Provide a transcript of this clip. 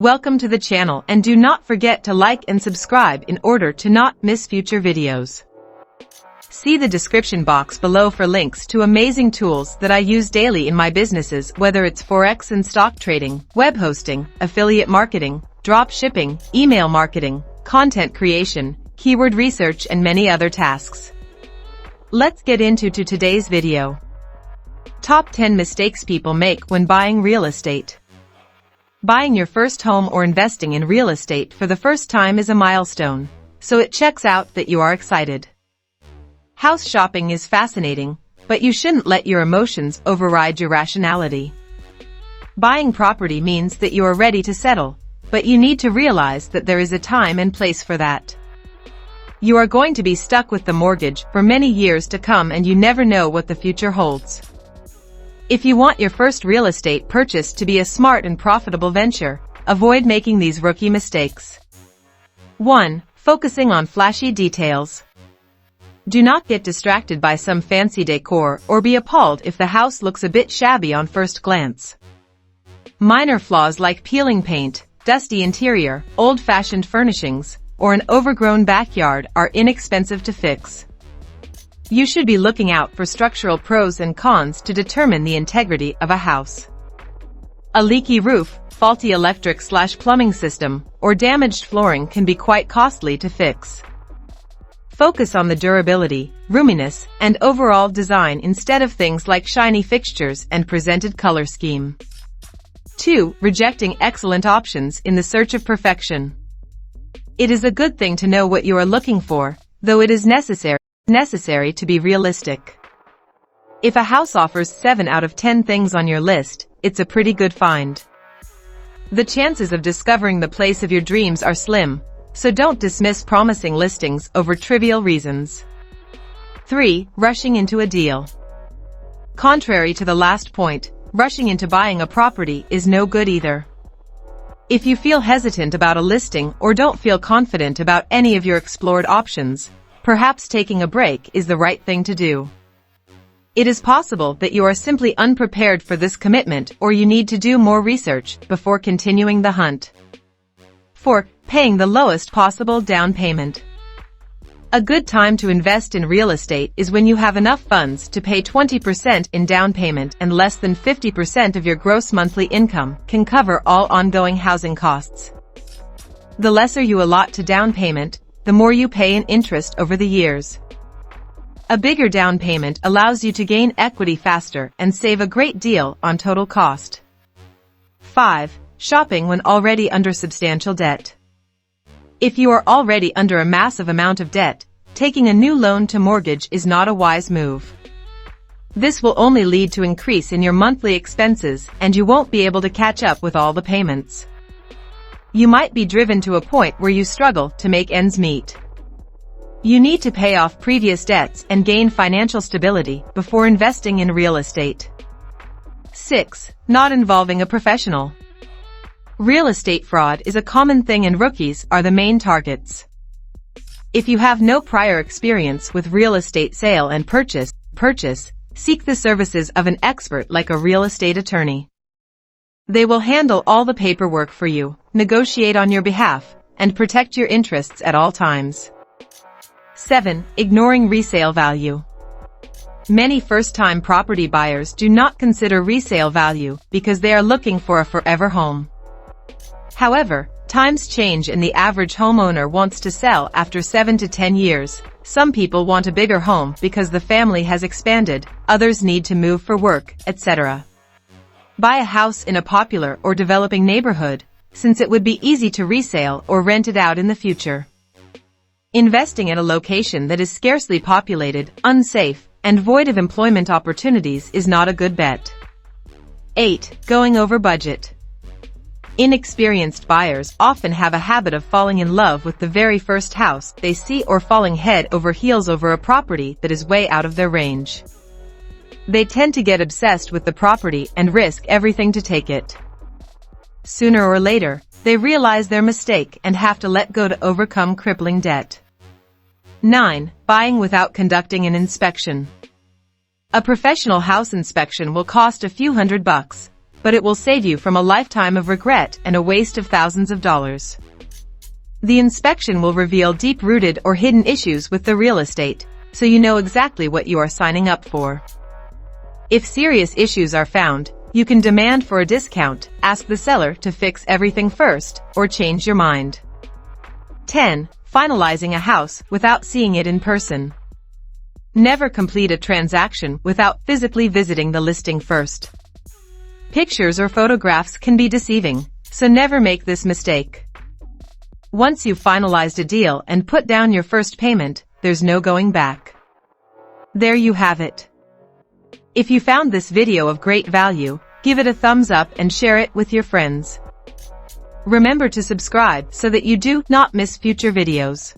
Welcome to the channel and do not forget to like and subscribe in order to not miss future videos. See the description box below for links to amazing tools that I use daily in my businesses, whether it's Forex and stock trading, web hosting, affiliate marketing, drop shipping, email marketing, content creation, keyword research and many other tasks. Let's get into today's video. Top 10 mistakes people make when buying real estate. Buying your first home or investing in real estate for the first time is a milestone, so it checks out that you are excited. House shopping is fascinating, but you shouldn't let your emotions override your rationality. Buying property means that you are ready to settle, but you need to realize that there is a time and place for that. You are going to be stuck with the mortgage for many years to come and you never know what the future holds. If you want your first real estate purchase to be a smart and profitable venture, avoid making these rookie mistakes. 1. Focusing on flashy details. Do not get distracted by some fancy decor or be appalled if the house looks a bit shabby on first glance. Minor flaws like peeling paint, dusty interior, old-fashioned furnishings, or an overgrown backyard are inexpensive to fix. You should be looking out for structural pros and cons to determine the integrity of a house. A leaky roof, faulty electric/plumbing system, or damaged flooring can be quite costly to fix. Focus on the durability, roominess, and overall design instead of things like shiny fixtures and presented color scheme. 2. Rejecting excellent options in the search of perfection. It is a good thing to know what you are looking for, though it is necessary to be realistic. If a house offers 7 out of 10 things on your list, it's a pretty good find. The chances of discovering the place of your dreams are slim, so don't dismiss promising listings over trivial reasons. 3. Rushing into a deal. Contrary to the last point, rushing into buying a property is no good either. If you feel hesitant about a listing or don't feel confident about any of your explored options, perhaps taking a break is the right thing to do. It is possible that you are simply unprepared for this commitment or you need to do more research before continuing the hunt. 4. Paying the lowest possible down payment. A good time to invest in real estate is when you have enough funds to pay 20% in down payment and less than 50% of your gross monthly income can cover all ongoing housing costs. The lesser you allot to down payment, the more you pay in interest over the years. A bigger down payment allows you to gain equity faster and save a great deal on total cost. 5. Shopping when already under substantial debt. If you are already under a massive amount of debt, taking a new loan to mortgage is not a wise move. This will only lead to increase in your monthly expenses and you won't be able to catch up with all the payments. You might be driven to a point where you struggle to make ends meet. You need to pay off previous debts and gain financial stability before investing in real estate. 6. Not involving a professional. Real estate fraud is a common thing and rookies are the main targets. If you have no prior experience with real estate sale and purchase, seek the services of an expert like a real estate attorney. They will handle all the paperwork for you, negotiate on your behalf, and protect your interests at all times. 7. Ignoring resale value. Many first-time property buyers do not consider resale value because they are looking for a forever home. However, times change and the average homeowner wants to sell after 7 to 10 years. Some people want a bigger home because the family has expanded, others need to move for work, etc. Buy a house in a popular or developing neighborhood, since it would be easy to resale or rent it out in the future. Investing at a location that is scarcely populated, unsafe, and void of employment opportunities is not a good bet. 8. Going over budget. Inexperienced buyers often have a habit of falling in love with the very first house they see or falling head over heels over a property that is way out of their range. They tend to get obsessed with the property and risk everything to take it. Sooner or later, they realize their mistake and have to let go to overcome crippling debt. 9. Buying without conducting an inspection. A professional house inspection will cost a few $100, but it will save you from a lifetime of regret and a waste of thousands of dollars. The inspection will reveal deep-rooted or hidden issues with the real estate, so you know exactly what you are signing up for. If serious issues are found, you can demand for a discount, ask the seller to fix everything first, or change your mind. 10. Finalizing a house without seeing it in person. Never complete a transaction without physically visiting the listing first. Pictures or photographs can be deceiving, so never make this mistake. Once you've finalized a deal and put down your first payment, there's no going back. There you have it. If you found this video of great value, give it a thumbs up and share it with your friends. Remember to subscribe so that you do not miss future videos.